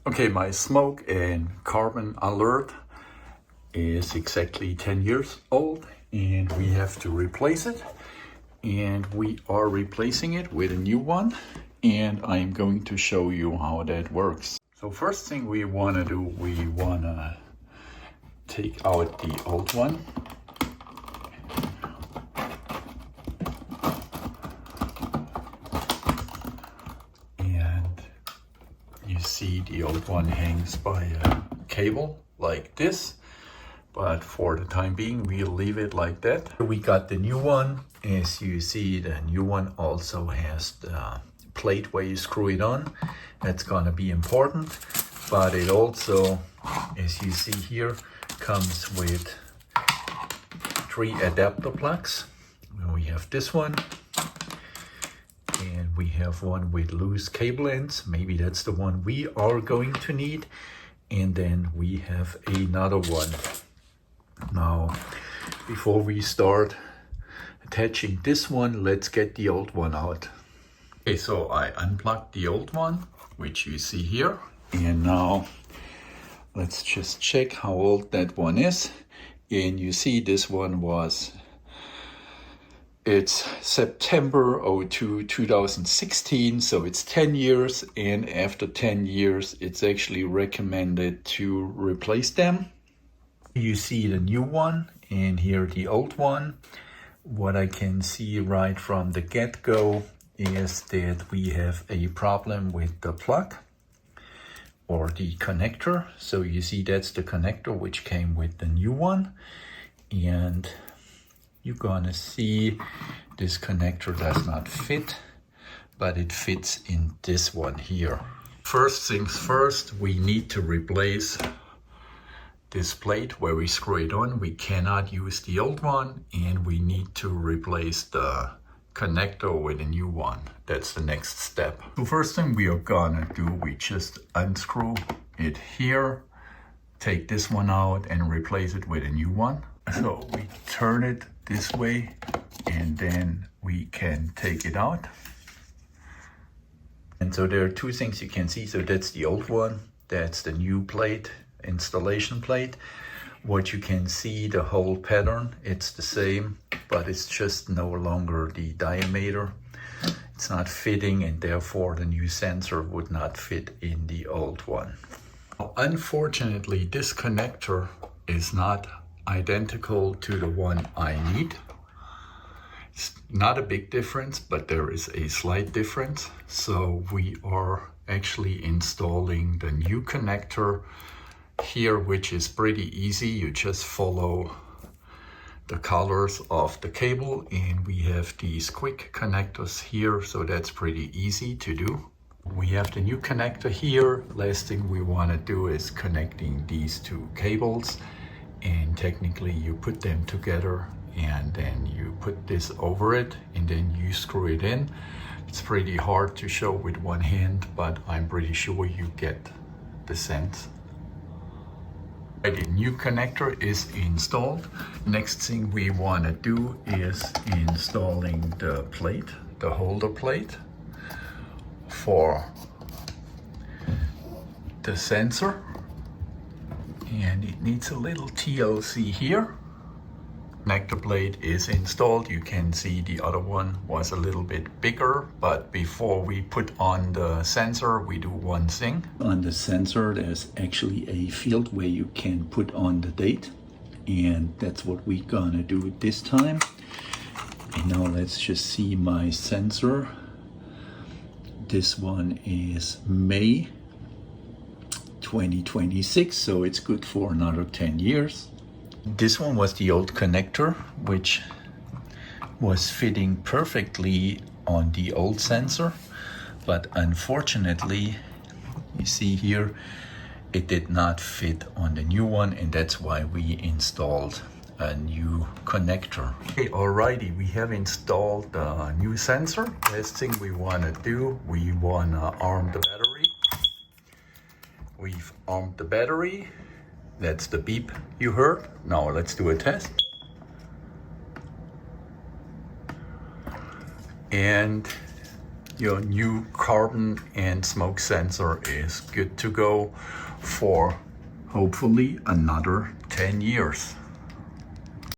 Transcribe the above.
Okay, my Smoke and Carbon Alert is exactly 10 years old and we have to replace it. And we are replacing it with a new one. And I'm going to show you how that works. So first thing we want to do, we want to take out the old one. You see the old one hangs by a cable like this, but for the time being we'll leave it like that. We got the new one. As you see, the new one also has the plate where you screw it on. That's gonna be important, but it also, as you see here, comes with 3 adapter plugs. We have this one, and we have one with loose cable ends. Maybe that's the one we are going to need. And then we have another one. Now, before we start attaching this one, let's get the old one out. Okay, so I unplugged the old one, which you see here. And now let's just check how old that one is. And you see this one was, it's September 02, 2016, so it's 10 years, and after 10 years, it's actually recommended to replace them. You see the new one, and here the old one. What I can see right from the get-go is that we have a problem with the plug or the connector. So you see that's the connector which came with the new one, and you're gonna see this connector does not fit, but it fits in this one here. First things first, we need to replace this plate where we screw it on. We cannot use the old one, and we need to replace the connector with a new one. That's the next step. The first thing we are gonna do, we just unscrew it here, take this one out and replace it with a new one. So we turn it this way and then we can take it out. And so there are 2 things you can see. So that's the old one, that's the new plate, installation plate. What you can see, the whole pattern, it's the same, but it's just no longer the diameter. It's not fitting, and therefore the new sensor would not fit in the old one. Unfortunately, this connector is not identical to the one I need. It's not a big difference, but there is a slight difference. So we are actually installing the new connector here, which is pretty easy. You just follow the colors of the cable, and we have these quick connectors here, so that's pretty easy to do. We have the new connector here. Last thing we want to do is connecting these 2 cables, and technically you put them together and then you put this over it and then you screw it in. It's pretty hard to show with one hand, but I'm pretty sure you get the sense. The new connector is installed. Next thing we want to do is installing the plate, the holder plate for the sensor. And it needs a little TLC here. Connector plate is installed. You can see the other one was a little bit bigger, but before we put on the sensor, we do one thing. On the sensor, there's actually a field where you can put on the date, and that's what we're gonna do this time. And now let's just see my sensor. This one is May 2026, so it's good for another 10 years. This one was the old connector, which was fitting perfectly on the old sensor, but unfortunately, you see here, it did not fit on the new one, and that's why we installed a new connector. Okay, alrighty, we have installed a new sensor. Last thing we want to do, we want to arm the battery. We've armed the battery. That's the beep you heard. Now let's do a test. And your new carbon and smoke sensor is good to go for hopefully another 10 years.